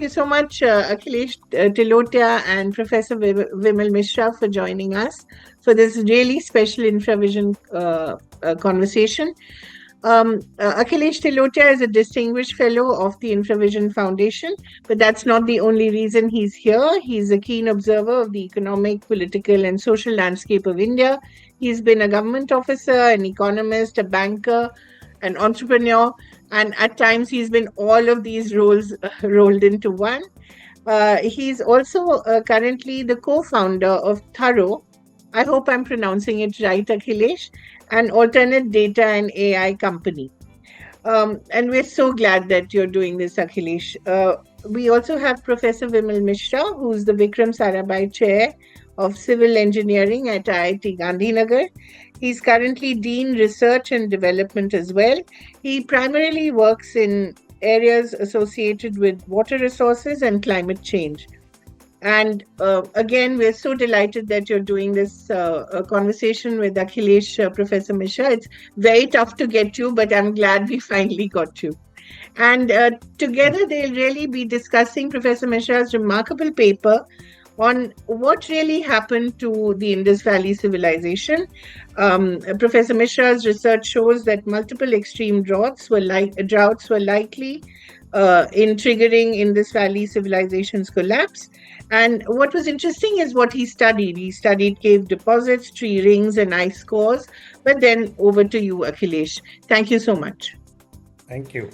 Thank you so much, Akhilesh, Tilotia, and Professor Vimal Mishra for joining us for this really special Infravision conversation. Akhilesh Tilotia is a distinguished fellow of the Infravision Foundation, but that's not the only reason he's here. He's a keen observer of the economic, political, and social landscape of India. He's been a government officer, an economist, a banker, an entrepreneur, and at times he's been all of these roles rolled into one. He's also currently the co-founder of Thurro. I hope I'm pronouncing it right, Akhilesh, an alternate data and AI company. And we're so glad that you're doing this, Akhilesh. We also have Professor Vimal Mishra, who's the Vikram Sarabhai Chair of Civil Engineering at IIT Gandhinagar. He's currently Dean Research and Development as well. He primarily works in areas associated with water resources and climate change. And again, we're so delighted that you're doing this conversation with Akhilesh, Professor Mishra. It's very tough to get you, but I'm glad we finally got you. And together, they'll really be discussing Professor Mishra's remarkable paper on what really happened to the Indus Valley Civilization. Professor Mishra's research shows that multiple extreme droughts were likely in triggering Indus Valley Civilization's collapse. And what was interesting is what he studied. He studied cave deposits, tree rings, and ice cores. But then over to you, Akhilesh. Thank you so much. Thank you.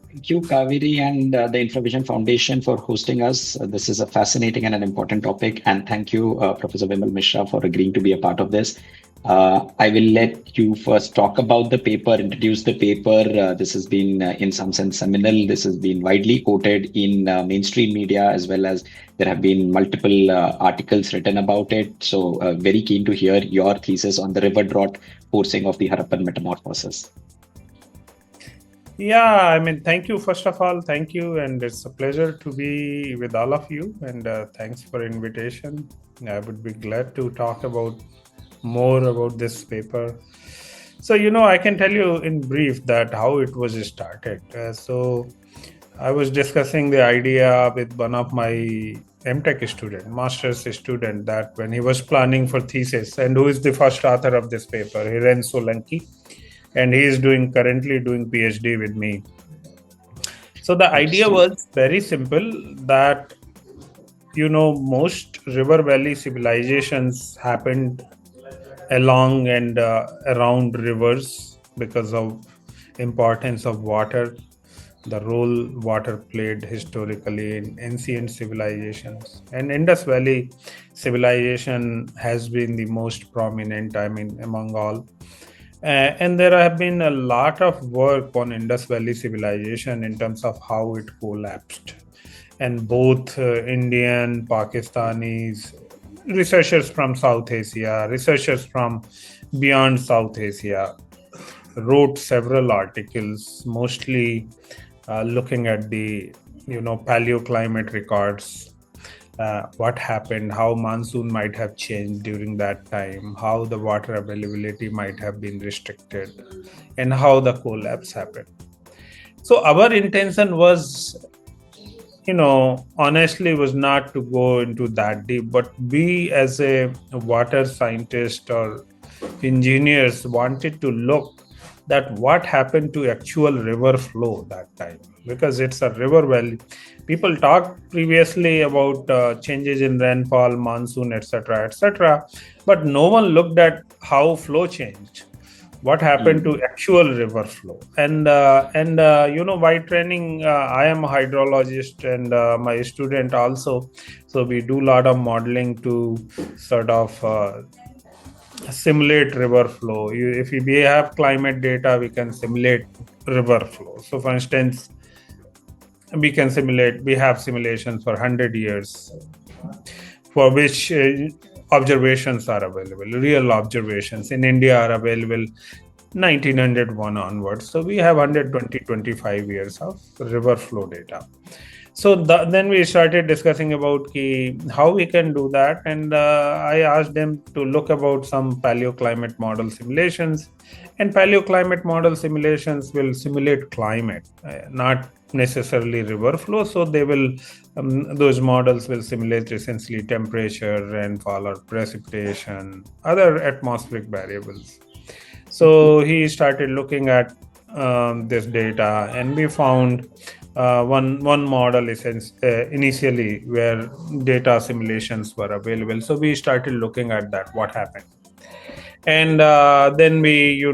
Thank you, Kaveri, and the Infravision Foundation for hosting us. This is a fascinating and an important topic. And thank you, Professor Vimal Mishra, for agreeing to be a part of this. I will let you first talk about the paper, introduce the paper. This has been, in some sense, seminal. This has been widely quoted in mainstream media, as well as there have been multiple articles written about it. So very keen to hear your thesis on the river drought forcing of the Harappan metamorphosis. Yeah, thank you. First of all, thank you. And it's a pleasure to be with all of you. And thanks for invitation. I would be glad to talk more about this paper. So, I can tell you in brief that how it was started. So I was discussing the idea with one of my MTech student, master's student, that when he was planning for thesis, and who is the first author of this paper, Hiren Solanki, and he is currently doing PhD with me. So the idea was very simple, that most river valley civilizations happened along and around rivers because of importance of water, the role water played historically in ancient civilizations. And Indus Valley civilization has been the most prominent, among all. And there have been a lot of work on Indus Valley civilization in terms of how it collapsed. And both Indian, Pakistanis, researchers from South Asia, researchers from beyond South Asia wrote several articles, mostly looking at the paleoclimate records, what happened, how monsoon might have changed during that time, how the water availability might have been restricted, and how the collapse happened. So our intention was, honestly, was not to go into that deep, but we as a water scientist or engineers wanted to look that what happened to actual river flow that time, because it's a river valley. People talked previously about changes in rainfall, monsoon, etc., but no one looked at how flow changed, what happened to actual river flow. And by training, I am a hydrologist, and my student also. So we do a lot of modeling to sort of simulate river flow. If we have climate data, we can simulate river flow. So for instance, we have simulations for 100 years for which observations are available. Real observations in India are available 1901 onwards. So we have 125 years of river flow data. So then we started discussing about how we can do that. And I asked them to look about some paleoclimate model simulations. And paleoclimate model simulations will simulate climate, not necessarily river flow. So they will, those models will simulate essentially temperature, rainfall, or precipitation, other atmospheric variables. So he started looking at this data, and we found one model initially where data simulations were available. So we started looking at that, what happened. And then we,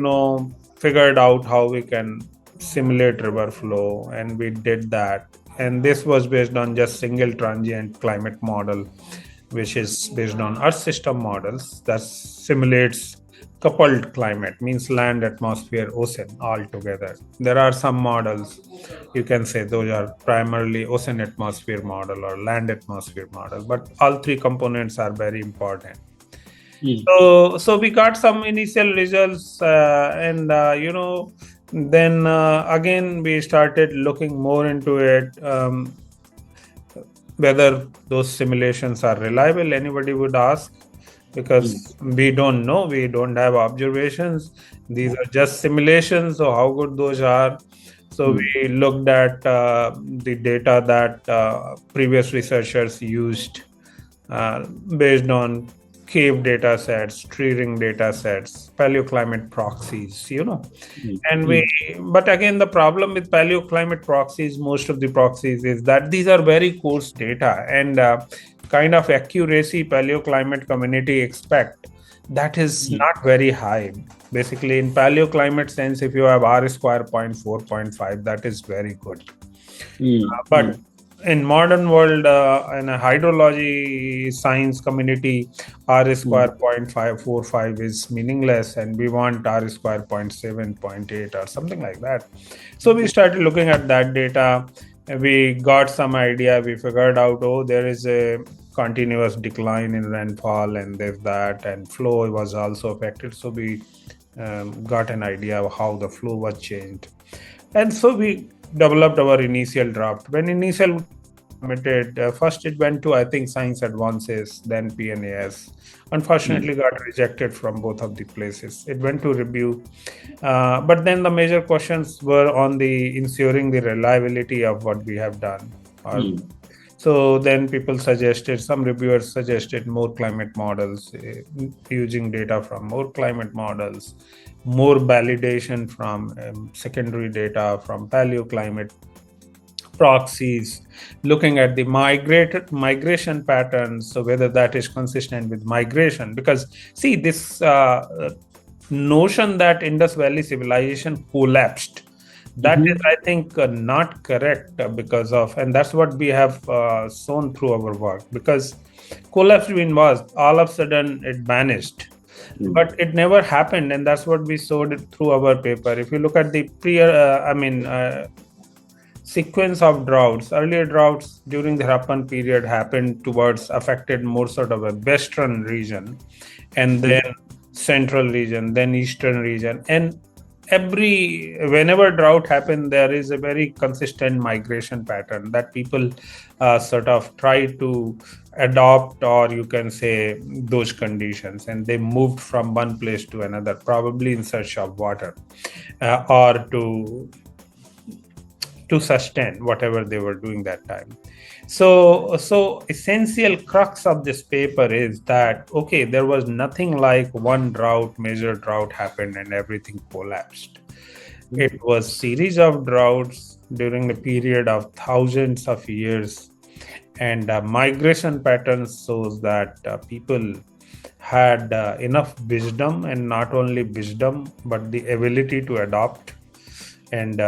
figured out how we can simulate river flow, and we did that. And this was based on just single transient climate model, which is based on Earth system models that simulates coupled climate, means land, atmosphere, ocean all together. There are some models, you can say those are primarily ocean atmosphere model or land atmosphere model, but all three components are very important. So we got some initial results, and then again we started looking more into it, whether those simulations are reliable. Anybody would ask, because we don't know, we don't have observations. These are just simulations, so how good those are. So we looked at the data that previous researchers used based on cave data sets, tree ring data sets, paleoclimate proxies, and but again, the problem with paleoclimate proxies, most of the proxies, is that these are very coarse data, and kind of accuracy paleoclimate community expect, that is not very high. Basically, in paleoclimate sense, if you have R square 0.4, 0.5, that is very good. But in modern world, in a hydrology science community, R square 0.545 is meaningless, and we want R square 0.7, 0.8 or something like that. So we started looking at that data. We got some idea. We figured out, there is a continuous decline in rainfall, and there's that, and flow was also affected. So we got an idea of how the flow was changed. And so we developed our initial draft. When initial submitted, first it went to, I think, Science Advances, then PNAS. Unfortunately, got rejected from both of the places. It went to review, but then the major questions were on the ensuring the reliability of what we have done. So then some reviewers suggested more climate models, using data from more climate models, more validation from secondary data from paleoclimate proxies, looking at the migration patterns, so whether that is consistent with migration. Because see, this notion that Indus Valley Civilization collapsed, that is, I think, not correct, because of, and that's what we have shown through our work, because collapse was all of a sudden it vanished. But it never happened, and that's what we showed it through our paper. If you look at the sequence of droughts, earlier droughts during the Harappan period affected more sort of a western region, and then central region, then eastern region, and whenever drought happened, there is a very consistent migration pattern that people sort of try to adopt, or you can say those conditions, and they moved from one place to another, probably in search of water, or to sustain whatever they were doing that time. So essential crux of this paper is that, okay, there was nothing like one major drought happened and everything collapsed. It was series of droughts during the period of thousands of years, and migration patterns shows that people had enough wisdom, and not only wisdom, but the ability to adopt and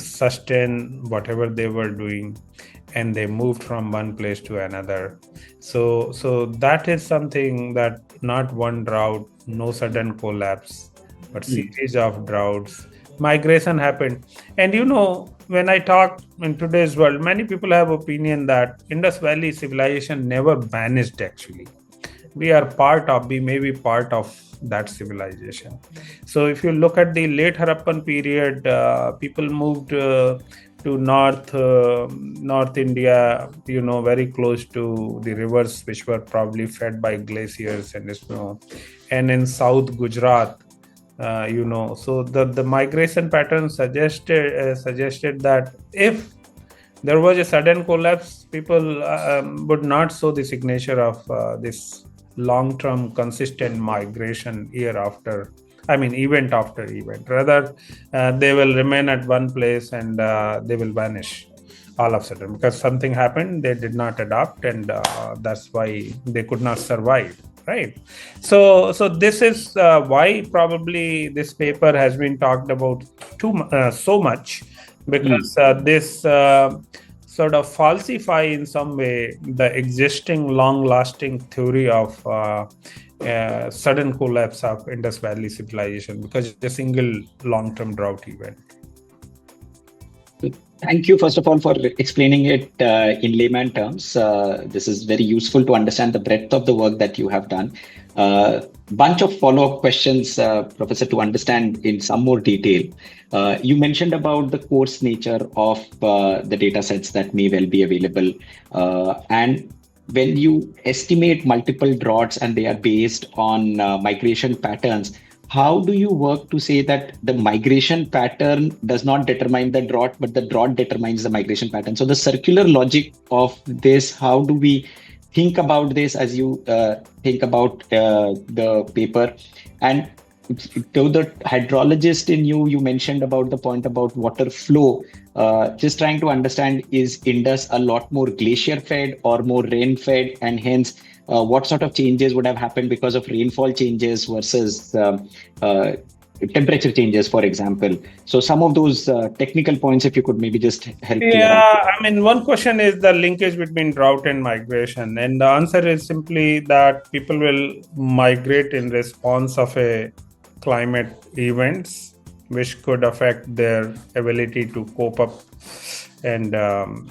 sustain whatever they were doing, and they moved from one place to another. So that is something, that not one drought, no sudden collapse, but series of droughts, migration happened. And when I talk in today's world, many people have opinion that Indus Valley Civilization never vanished. Actually, we may be part of that civilization. So if you look at the late Harappan period, people moved to North India, very close to the rivers, which were probably fed by glaciers and snow, and in South Gujarat, so the migration pattern suggested that if there was a sudden collapse, people would not show the signature of this long-term consistent migration event after event. Rather, they will remain at one place and they will vanish all of a sudden because something happened, they did not adapt, and that's why they could not survive. Right. So this is why probably this paper has been talked about so much, because this sort of falsify in some way the existing long-lasting theory of sudden collapse of Indus Valley Civilization because it's a single long-term drought event. Thank you, first of all, for explaining it in layman terms. This is very useful to understand the breadth of the work that you have done. Bunch of follow-up questions, Professor, to understand in some more detail. You mentioned about the coarse nature of the data sets that may well be available. And when you estimate multiple droughts and they are based on migration patterns, how do you work to say that the migration pattern does not determine the drought, but the drought determines the migration pattern? So the circular logic of this, how do we think about this as you think about the paper? And to the hydrologist in you, you mentioned about the point about water flow. Just trying to understand, is Indus a lot more glacier fed or more rain fed? And hence, what sort of changes would have happened because of rainfall changes versus temperature changes, for example? So some of those technical points, if you could maybe just help. One question is the linkage between drought and migration. And the answer is simply that people will migrate in response of a climate events, which could affect their ability to cope up and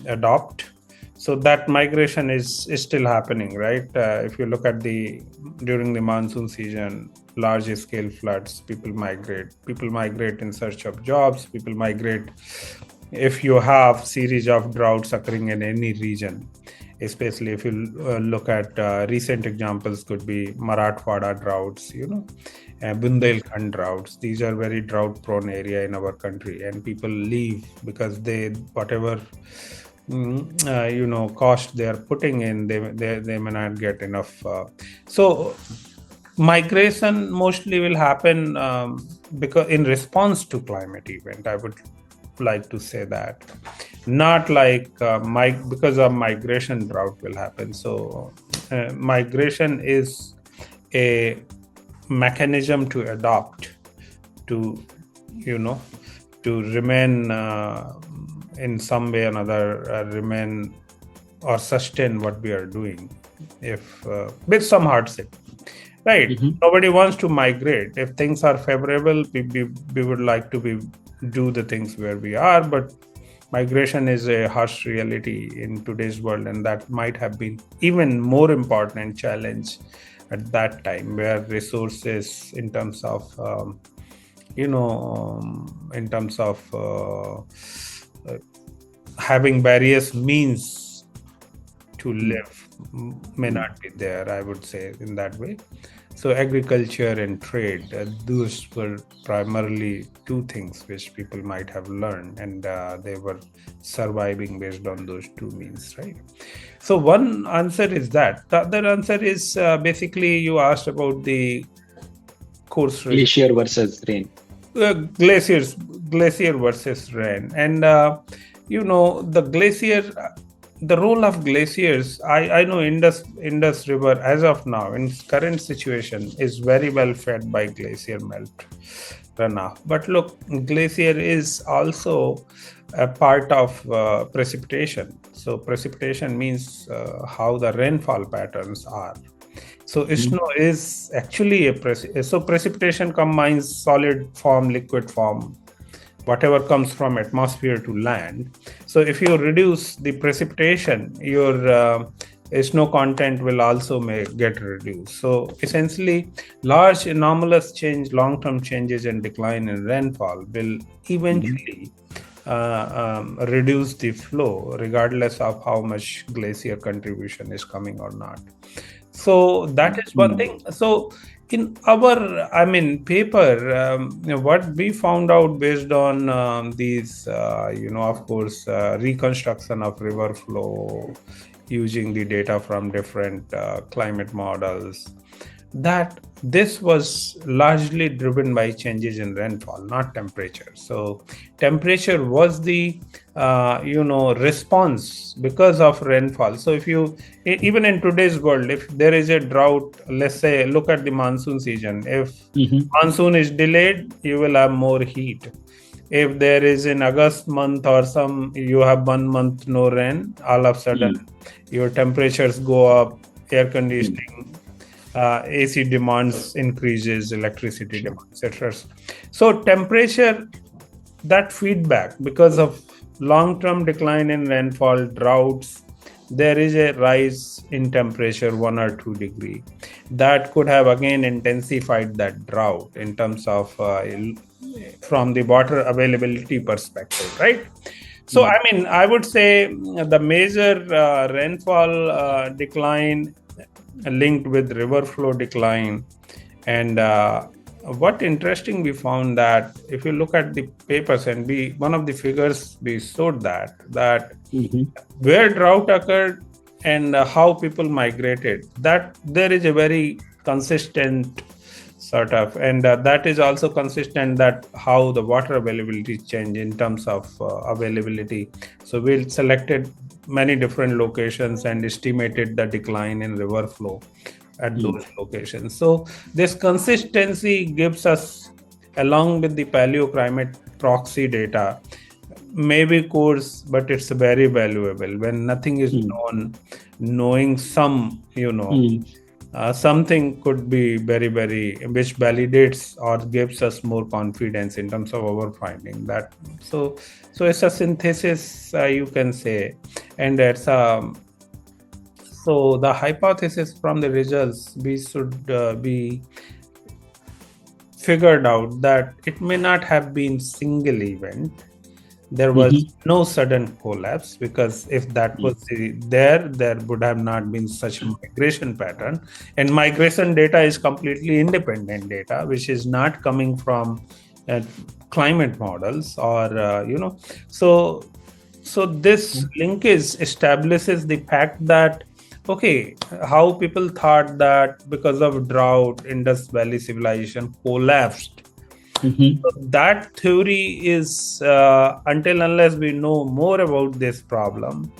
adopt. So that migration is still happening, right? If you look at during the monsoon season, large scale floods, people migrate in search of jobs, people migrate if you have series of droughts occurring in any region, especially if you look at recent examples could be Marathwada droughts, Bundelkhand droughts. These are very drought prone area in our country, and people leave because whatever cost they are putting in, they may not get enough. So migration mostly will happen because in response to climate event. I would like to say that, not like because of migration drought will happen. So migration is a mechanism to adopt, to remain in some way or another, remain or sustain what we are doing, if with some hardship, right? Mm-hmm. Nobody wants to migrate. If things are favorable, we would like to do the things where we are, but migration is a harsh reality in today's world, and that might have been even more important challenge at that time, where resources in terms of having various means to live may not be there, I would say, in that way. So agriculture and trade, those were primarily two things which people might have learned, and they were surviving based on those two means, right? So one answer is that. The other answer is basically you asked about the course rate. Glacier versus rain. Glacier versus rain. And, the role of glaciers, I know Indus River as of now in current situation is very well fed by glacier melt runoff. But look, glacier is also a part of precipitation. So precipitation means how the rainfall patterns are. So snow is actually so precipitation combines solid form, liquid form, whatever comes from atmosphere to land. So if you reduce the precipitation, your snow content will also get reduced. So essentially, large anomalous change, long-term changes and decline in rainfall will eventually reduce the flow, regardless of how much glacier contribution is coming or not. So that is one thing. So in our, paper, what we found out based on these, of course, reconstruction of river flow using the data from different climate models, that this was largely driven by changes in rainfall, not temperature. So temperature was the response because of rainfall. So if you, even in today's world, if there is a drought, let's say, look at the monsoon season. If monsoon is delayed, you will have more heat. If there is in August month or you have 1 month no rain, all of a sudden your temperatures go up, air conditioning, AC demands increases, electricity demands, etc. So temperature, that feedback, because of long-term decline in rainfall, droughts, there is a rise in temperature 1 or 2 degree. That could have again intensified that drought in terms of from the water availability perspective, right? So I would say the major rainfall decline linked with river flow decline. And what interesting, we found that if you look at the papers, and one of the figures we showed that where drought occurred and how people migrated, that there is a very consistent sort of, and that is also consistent that how the water availability change in terms of availability. So we selected many different locations and estimated the decline in river flow at those locations. So this consistency gives us, along with the paleoclimate proxy data, maybe coarse, but it's very valuable. When nothing is known, knowing some, something could be very, very, which validates or gives us more confidence in terms of our finding that. So it's a synthesis, you can say, and it's so the hypothesis from the results, we should be figured out that it may not have been single event. There was no sudden collapse, because if that was there would have not been such migration pattern. And migration data is completely independent data, which is not coming from climate models or, So this linkage establishes the fact that, okay, how people thought that because of drought, Indus Valley Civilization collapsed. So that theory is, until unless we know more about this problem,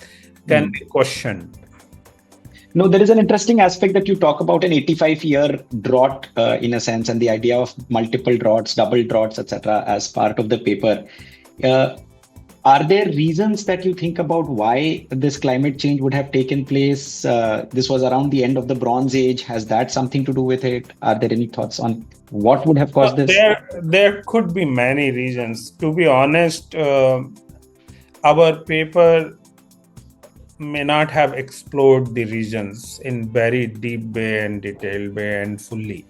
can be questioned. No, there is an interesting aspect that you talk about, an 85-year drought in a sense, and the idea of multiple droughts, double droughts, etc. as part of the paper. Are there reasons that you think about why this climate change would have taken place? This was around the end of the Bronze Age. Has that something to do with it? Are there any thoughts on what would have caused this? There could be many reasons. To be honest, our paper may not have explored the regions in very deep way and detailed way and fully.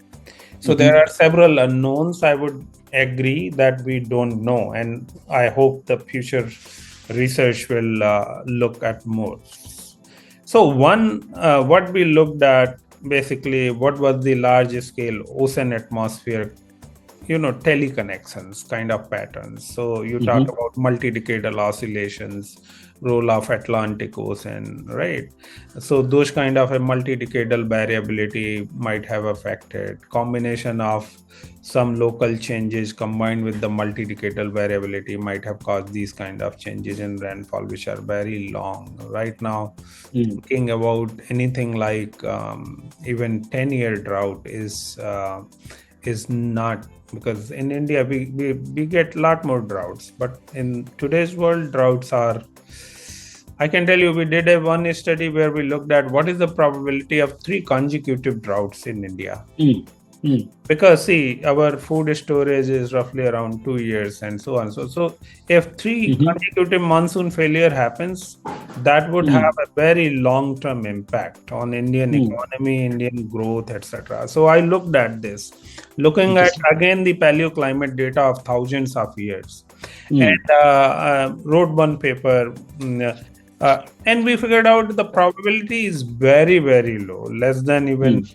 So there are several unknowns. I would agree that we don't know, and I hope the future research will look at more. So one, what we looked at, basically, what was the large scale ocean atmosphere, teleconnections kind of patterns. So you talk about multi-decadal oscillations, role of Atlantic Ocean, right? So those kind of a multi-decadal variability might have affected. Combination of some local changes combined with the multi-decadal variability might have caused these kind of changes in rainfall, which are very long. Right now, thinking about anything like even 10-year drought is not, because in India we get a lot more droughts, but in today's world, droughts are, I can tell you, we did one study where we looked at what is the probability of 3 consecutive droughts in India. Because see, our food storage is roughly around 2 years and so on. So if 3 consecutive monsoon failure happens, that would have a very long-term impact on Indian economy, Indian growth, etc. So I looked at this, looking at again the paleoclimate data of thousands of years, and wrote one paper And we figured out the probability is very, very low, less than even,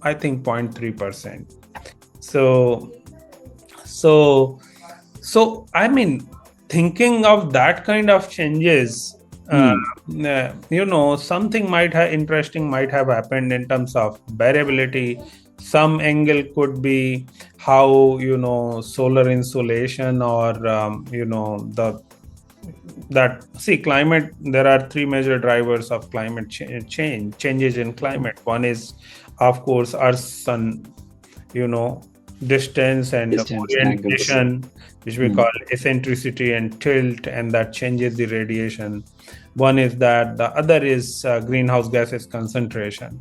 I think, 0.3%. So I mean, thinking of that kind of changes, something interesting might have happened in terms of variability. Some angle could be how, solar insolation or, climate. There are three major drivers of climate changes in climate. One is, of course, Earth's sun, distance and orientation, which we call eccentricity and tilt, and that changes the radiation. One is that. The other is greenhouse gases concentration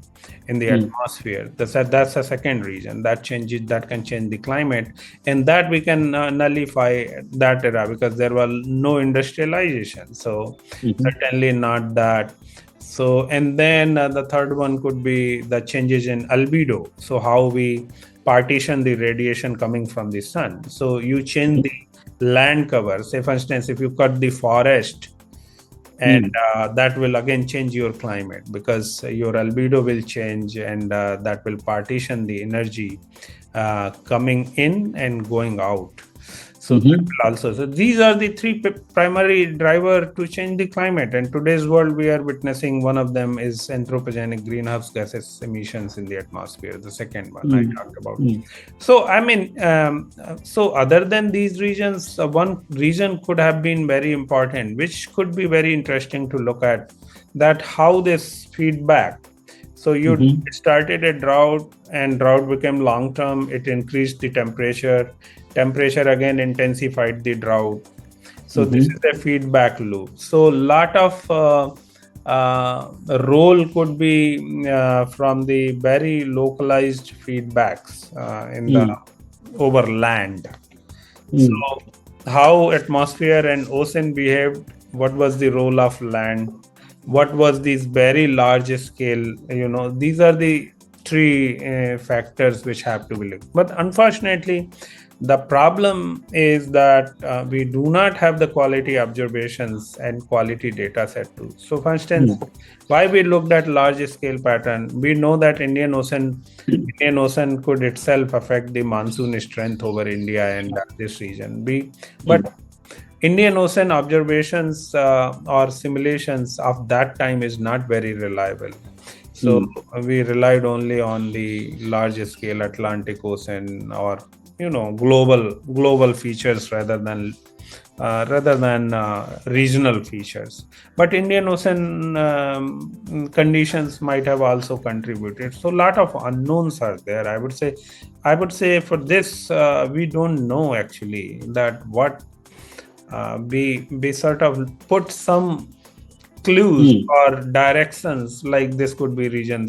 in the atmosphere. That's a second reason that can change the climate, and that we can nullify that era because there was no industrialization. So certainly not that. So, and then the third one could be the changes in albedo. So how we partition the radiation coming from the sun. So you change the land cover. Say, for instance, if you cut the forest, and that will again change your climate because your albedo will change, and that will partition the energy coming in and going out. So that will also. So these are the three primary drivers to change the climate. And today's world, we are witnessing one of them is anthropogenic greenhouse gases emissions in the atmosphere. The second one I talked about. So I mean, so other than these reasons, one reason could have been very important, which could be very interesting to look at, that how this feedback. So you started a drought, and drought became long term. It increased the temperature. Temperature again intensified the drought. So this is a feedback loop. So a lot of role could be from the very localized feedbacks in the over land. So how atmosphere and ocean behaved, what was the role of land, what was these very large scale, these are the three factors which have to be looked. But unfortunately, the problem is that we do not have the quality observations and quality data set too. So for instance, why we looked at large scale pattern, we know that Indian Ocean could itself affect the monsoon strength over India and this region. But Indian Ocean observations or simulations of that time is not very reliable. So we relied only on the large scale Atlantic Ocean or global features rather than regional features. But Indian Ocean conditions might have also contributed. So a lot of unknowns are there. I would say for this we don't know actually that what we sort of put some clues or directions, like this could be region,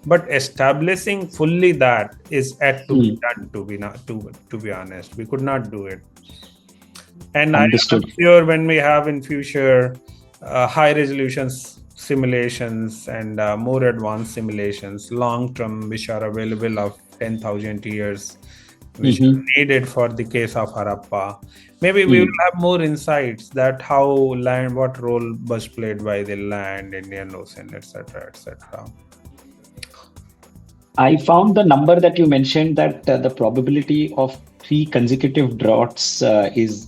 but establishing fully that is yet to be done, to be honest. We could not do it. And I'm sure when we have in future high resolution simulations and more advanced simulations long term, which are available of 10,000 years, which are needed for the case of Harappa, maybe we will have more insights that how land, what role was played by the land, Indian Ocean, etc., etc. I found the number that you mentioned, that the probability of 3 consecutive droughts is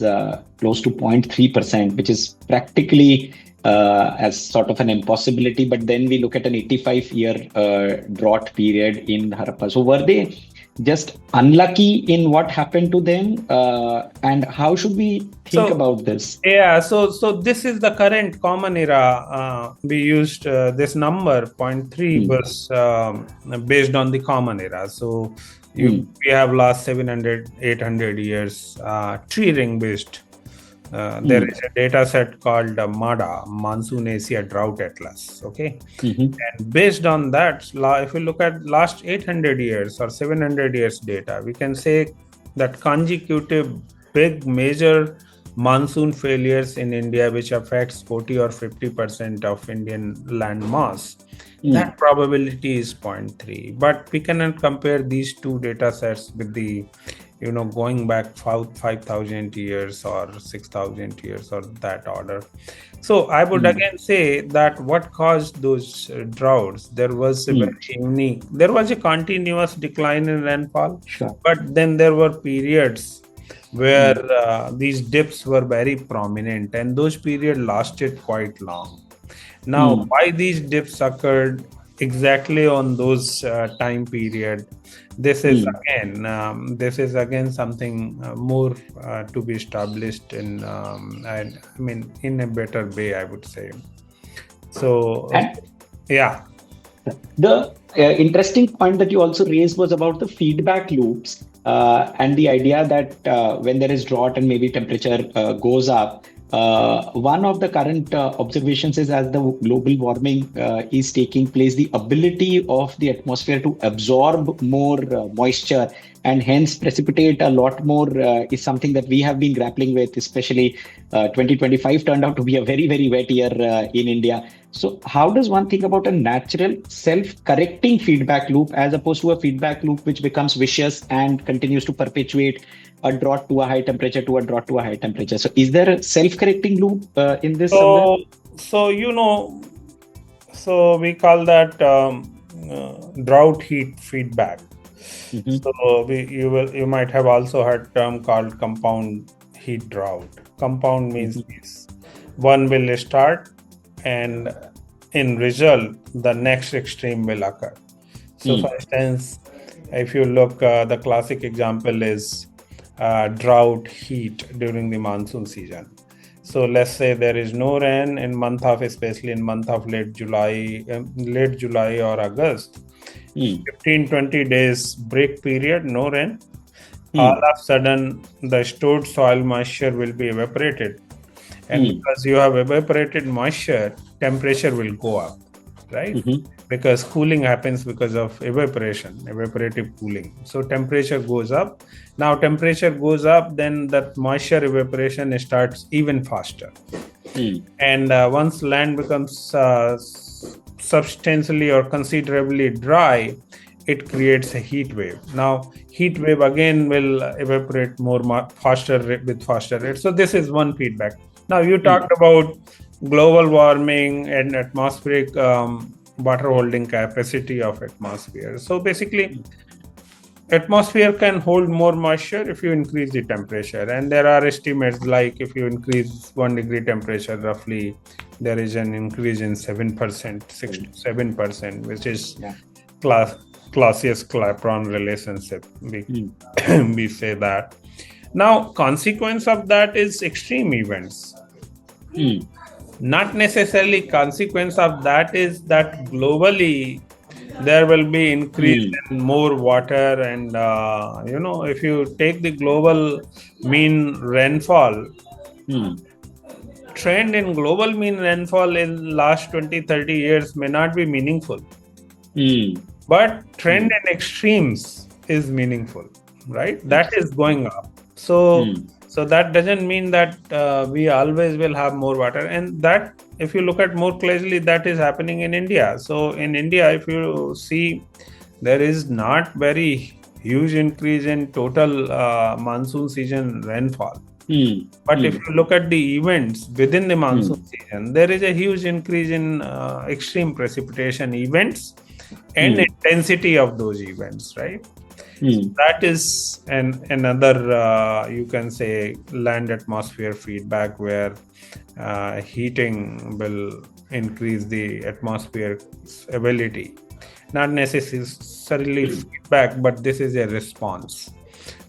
close to 0.3%, which is practically as sort of an impossibility. But then we look at an 85-year drought period in Harappa. So were they just unlucky in what happened to them, and how should we think about this? Yeah, so this is the current common era. We used this number 0.3 was based on the common era. So we have last 700-800 years tree ring based. There is a data set called MADA, Monsoon Asia Drought Atlas. Okay, and based on that, if we look at last 800 years or 700 years data, we can say that consecutive big major monsoon failures in India, which affects 40 or 50% of Indian land mass, that probability is 0.3. But we cannot compare these two data sets with the going back 5,000 years or 6,000 years or that order. So I would again say that what caused those droughts, there was a very unique, there was a continuous decline in rainfall, but then there were periods where these dips were very prominent, and those periods lasted quite long. Now, why these dips occurred exactly on those time period, this is again something more to be established in in a better way, I would say. So yeah, the interesting point that you also raised was about the feedback loops and the idea that when there is drought and maybe temperature goes up, one of the current observations is, as the global warming is taking place, the ability of the atmosphere to absorb more moisture and hence precipitate a lot more is something that we have been grappling with, especially 2025 turned out to be a very, very wet year in India. So how does one think about a natural self-correcting feedback loop as opposed to a feedback loop which becomes vicious and continues to perpetuate a drought to a high temperature to a drought to a high temperature? So is there a self-correcting loop in this? So we call that drought-heat feedback. So you might have also heard term called compound heat drought. Compound means this. One will start, and in result, the next extreme will occur. So for instance, if you look, the classic example is drought-heat during the monsoon season. So let's say there is no rain especially in month of late July or August. 15-20 days break period, no rain. All of a sudden, the stored soil moisture will be evaporated. And because you have evaporated moisture, temperature will go up, right? Because cooling happens because of evaporative cooling. So temperature goes up. Now temperature goes up, then that moisture evaporation starts even faster. And once land becomes substantially or considerably dry, it creates a heat wave. Now, heat wave again will evaporate faster with faster rate. So this is one feedback. Now, you talked about global warming and atmospheric water holding capacity of atmosphere. So basically, atmosphere can hold more moisture if you increase the temperature. And there are estimates like if you increase 1 degree temperature, roughly, there is an increase in 7%, 6 to 7%, which is Clausius-Clapeyron relationship. We say that. Now, consequence of that is extreme events. Not necessarily consequence of that is that globally there will be increase in more water, and if you take the global mean rainfall, trend in global mean rainfall in last 20-30 years may not be meaningful, but trend in extremes is meaningful, right? That is going up. So that doesn't mean that we always will have more water, and that, if you look at more closely, that is happening in India. So in India, if you see, there is not very huge increase in total monsoon season rainfall. But if you look at the events within the monsoon season, there is a huge increase in extreme precipitation events and intensity of those events, right? So that is another, you can say, land atmosphere feedback where heating will increase the atmosphere's ability. Not necessarily feedback, but this is a response,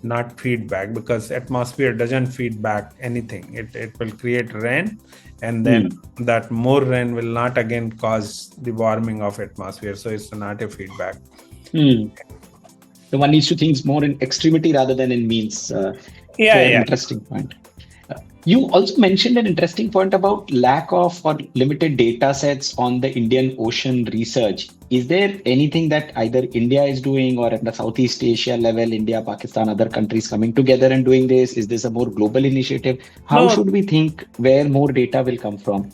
not feedback, because atmosphere doesn't feedback anything. It will create rain, and then that more rain will not again cause the warming of atmosphere. So it's not a feedback. So one needs to think more in extremity rather than in means. Interesting point. You also mentioned an interesting point about lack of or limited data sets on the Indian Ocean research. Is there anything that either India is doing, or at the Southeast Asia level, India, Pakistan, other countries coming together and doing this? Is this a more global initiative? How should we think where more data will come from?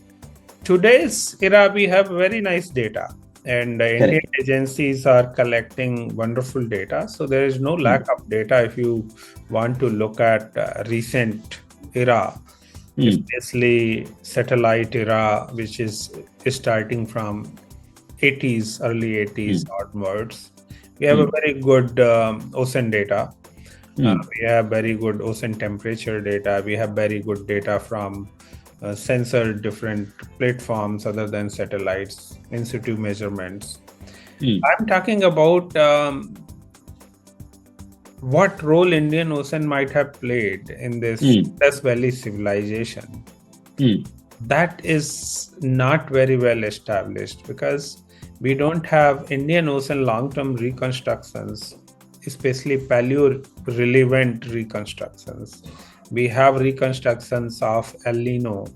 Today's era, we have very nice data. And Indian agencies are collecting wonderful data. So there is no lack of data if you want to look at recent era, especially satellite era, which is starting from 80s, early 80s onwards. We have a very good ocean data. We have very good ocean temperature data. We have very good data from sensor different platforms other than satellites, in situ measurements. I'm talking about what role Indian Ocean might have played in this Indus Valley Civilization. That is not very well established because we don't have Indian Ocean long-term reconstructions, especially paleo-relevant reconstructions. We have reconstructions of El Nino.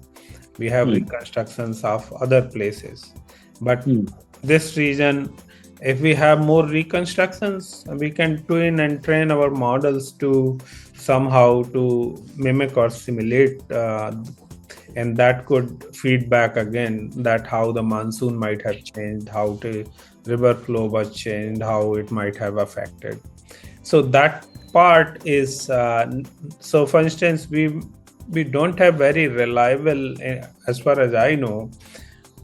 We have reconstructions of other places. But this region, if we have more reconstructions, we can twin and train our models to somehow to mimic or simulate, and that could feed back again that how the monsoon might have changed, how the river flow was changed, how it might have affected. So that part is so for instance we don't have very reliable, as far as I know,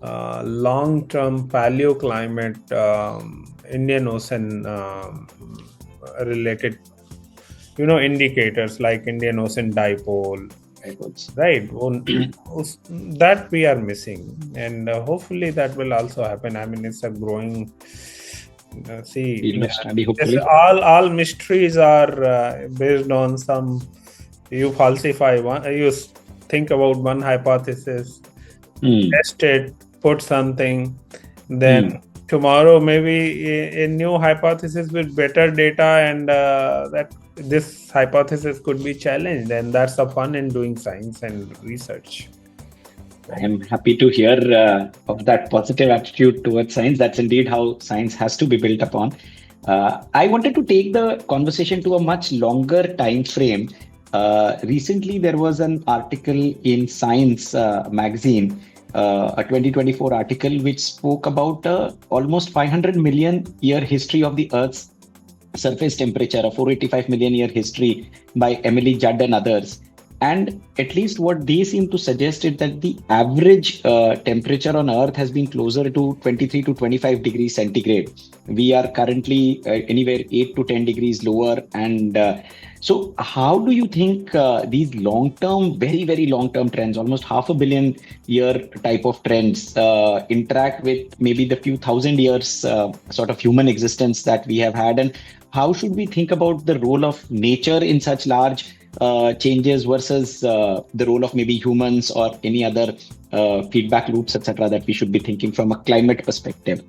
long-term paleoclimate Indian Ocean related indicators like Indian Ocean dipole, right? That we are missing, and hopefully that will also happen. I mean, it's a growing all mysteries are based on some, you falsify one, you think about one hypothesis, test it, put something, then tomorrow maybe a new hypothesis with better data, and that this hypothesis could be challenged, and that's the fun in doing science and research. I am happy to hear of that positive attitude towards science. That's indeed how science has to be built upon. I wanted to take the conversation to a much longer time frame. Recently, there was an article in Science magazine, a 2024 article, which spoke about almost 500 million year history of the Earth's surface temperature, a 485 million year history by Emily Judd and others. And at least what they seem to suggest is that the average temperature on Earth has been closer to 23 to 25 degrees centigrade. We are currently anywhere 8 to 10 degrees lower. And so how do you think these long-term, very, very long-term trends, almost 500 million year type of trends interact with maybe the few thousand years sort of human existence that we have had? And how should we think about the role of nature in such large changes versus the role of maybe humans or any other feedback loops, etc., that we should be thinking from a climate perspective?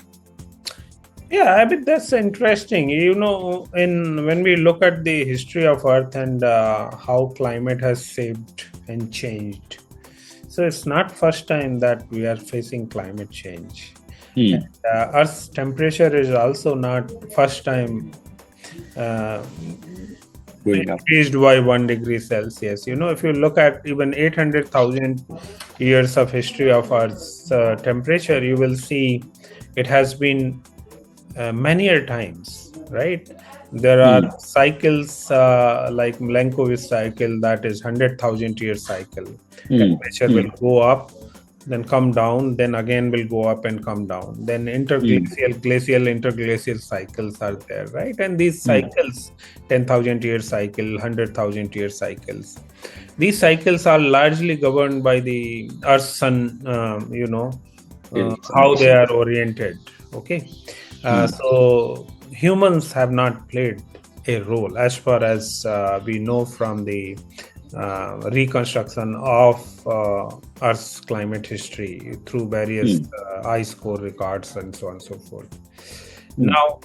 Yeah, I mean, that's interesting. When we look at the history of Earth and how climate has shaped and changed, so it's not first time that we are facing climate change. And, Earth's temperature is also not first time increased by 1 degree Celsius. If you look at even 800,000 years of history of Earth's temperature, you will see it has been many times, right? There are cycles like Milankovitch cycle, that is 100,000 year cycle. Temperature will go up, then come down, then again will go up and come down. Then glacial, interglacial cycles are there, right? And these cycles, 10,000 year cycle, 100,000 year cycles, these cycles are largely governed by the Earth Sun, how they are oriented. Okay. So humans have not played a role as far as we know from the reconstruction of Earth's climate history through various ice core records and so on and so forth. Now,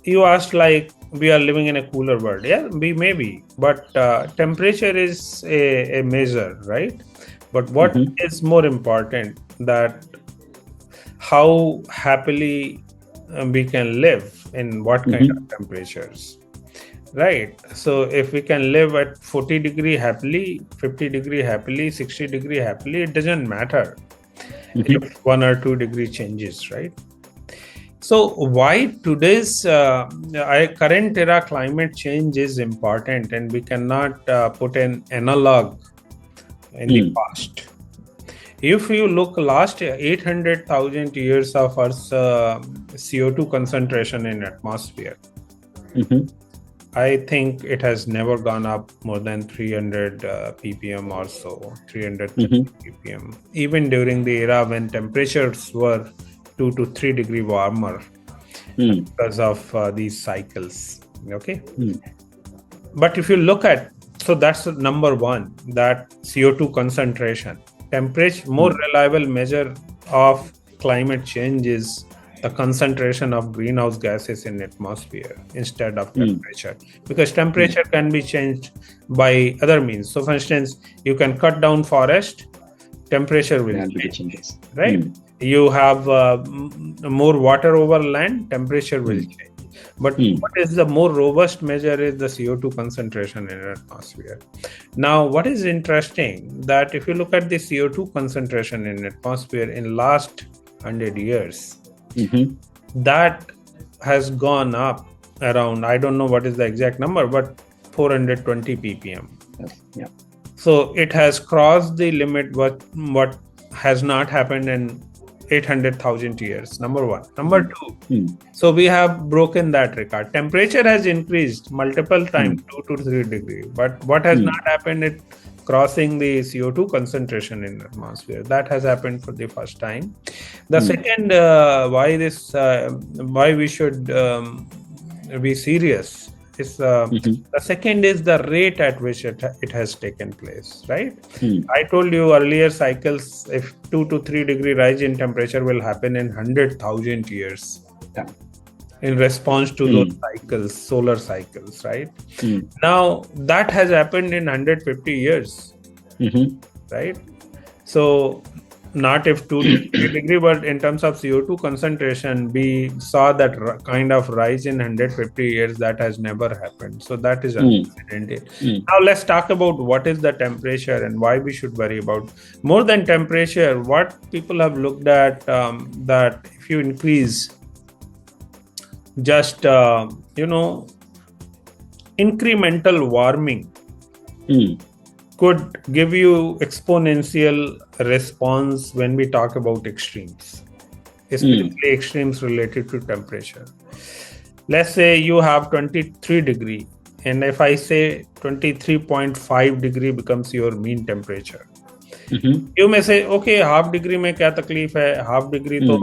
you asked like we are living in a cooler world. Yeah, we may be, but temperature is a measure, right? But what is more important, that how happily we can live in what kind of temperatures. Right. So if we can live at 40 degree happily, 50 degree happily, 60 degree happily, it doesn't matter if 1 or 2 degree changes, right? So why today's current era climate change is important, and we cannot put an analog in the past. If you look last 800,000 years of Earth's CO2 concentration in atmosphere, I think it has never gone up more than 300 ppm or so, 330 ppm. Even during the era when temperatures were 2 to 3 degree warmer because of these cycles. Okay. But if you look at, so that's number one, that CO2 concentration. Temperature, more reliable measure of climate change is the concentration of greenhouse gases in atmosphere instead of temperature, because temperature can be changed by other means. So for instance, you can cut down forest, temperature will change, right? You have more water over land, temperature will change. But what is the more robust measure is the CO2 concentration in atmosphere. Now, what is interesting that if you look at the CO2 concentration in atmosphere in last 100 years, that has gone up around, I don't know what is the exact number, but 420 ppm. Yeah. So it has crossed the limit what has not happened in 800,000 years. Number one. Number two, so we have broken that record. Temperature has increased multiple times, 2 to 3 degrees. But what has not happened is crossing the CO2 concentration in atmosphere. That has happened for the first time. The second, why we should be serious is the second is the rate at which it has taken place, right? I told you earlier cycles, if 2 to 3 degree rise in temperature will happen in 100,000 years in response to those cycles, solar cycles, right? Now that has happened in 150 years, right? So not if 2 to 3 degree, but in terms of CO2 concentration, we saw that kind of rise in 150 years that has never happened. So that is unprecedented. Now let's talk about what is the temperature and why we should worry about. More than temperature, what people have looked at, that if you increase just, incremental warming, could give you exponential response when we talk about extremes, especially extremes related to temperature. Let's say you have 23 degree, and if I say 23.5 degree becomes your mean temperature, you may say, okay, half degree में क्या तकलीफ है, half degree तो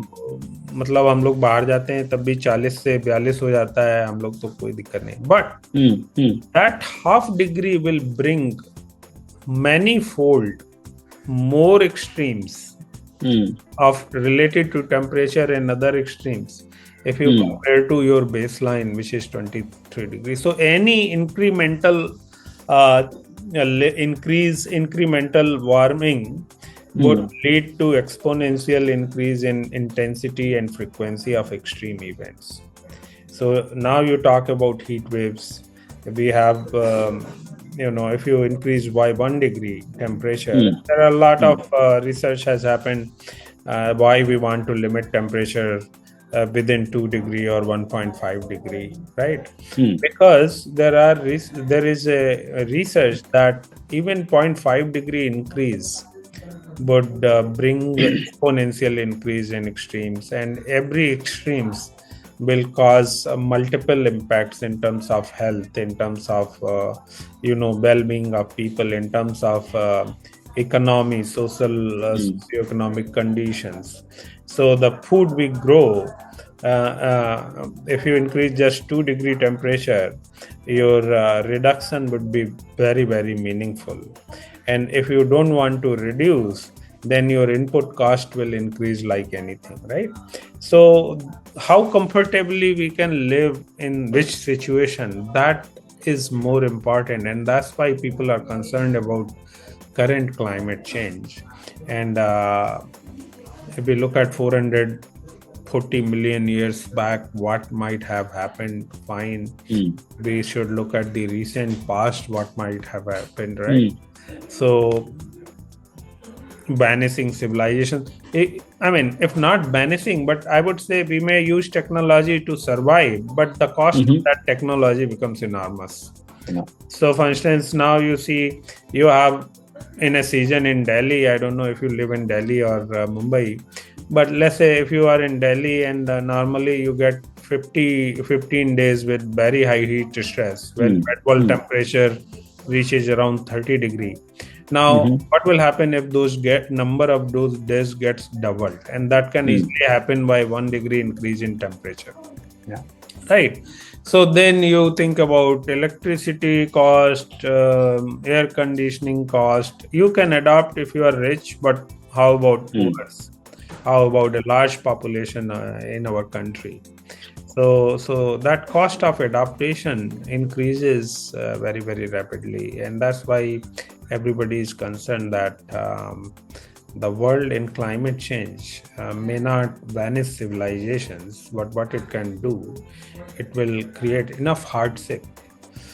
मतलब हम लोग बाहर जाते हैं तब भी 40 से 42 हो जाता है, हम लोग तो कोई दिक्कत नहीं. But that half degree will bring manifold more extremes of related to temperature and other extremes if you compare to your baseline, which is 23 degrees. So any incremental incremental warming would lead to exponential increase in intensity and frequency of extreme events. So now you talk about heat waves. We have if you increase by 1 degree temperature, there are a lot of research has happened why we want to limit temperature within 2 degree or 1.5 degree, right? Because there is a research that even 0.5 degree increase would bring exponential increase in extremes, and every extremes will cause multiple impacts in terms of health, in terms of well-being of people, in terms of economy, social socioeconomic conditions. So the food we grow, if you increase just 2 degree temperature, your reduction would be very, very meaningful. And if you don't want to reduce, then your input cost will increase like anything, right? So how comfortably we can live in which situation, that is more important. And that's why people are concerned about current climate change. And if we look at 440 million years back, what might have happened, fine. We should look at the recent past, what might have happened, right? So vanishing civilization. I mean, if not vanishing, but I would say we may use technology to survive, but the cost of that technology becomes enormous. So, for instance, now you see you have in a season in Delhi, I don't know if you live in Delhi or Mumbai, but let's say if you are in Delhi and normally you get 15 days with very high heat stress, when bed wall temperature reaches around 30 degree. Now, what will happen if number of those days gets doubled? And that can easily happen by 1 degree increase in temperature. Yeah. Right. So then you think about electricity cost, air conditioning cost. You can adapt if you are rich, but how about poor? How about a large population in our country? So that cost of adaptation increases very, very rapidly. And that's why everybody is concerned that the world in climate change may not vanish civilizations, but what it can do, it will create enough hardship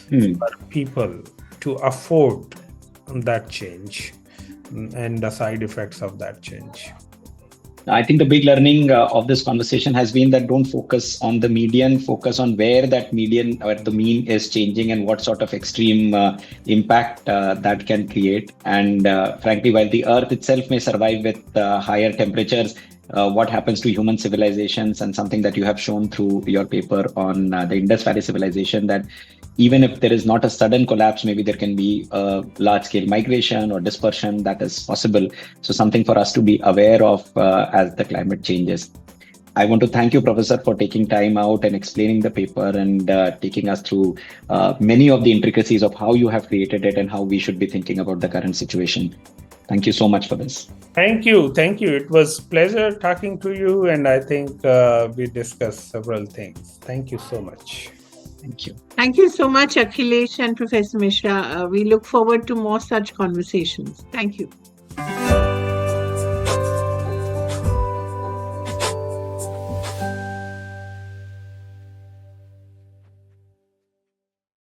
for people to afford that change and the side effects of that change. I think the big learning of this conversation has been that don't focus on the median, focus on where that median or the mean is changing and what sort of extreme impact that can create. And frankly, while the Earth itself may survive with higher temperatures, what happens to human civilizations, and something that you have shown through your paper on the Indus Valley Civilization, that even if there is not a sudden collapse, maybe there can be a large-scale migration or dispersion that is possible. So something for us to be aware of as the climate changes. I want to thank you, Professor, for taking time out and explaining the paper and taking us through many of the intricacies of how you have created it and how we should be thinking about the current situation. Thank you so much for this. Thank you. It was pleasure talking to you, and I think we discussed several things. Thank you so much. Thank you. Thank you so much, Akhilesh and Professor Mishra. We look forward to more such conversations. Thank you.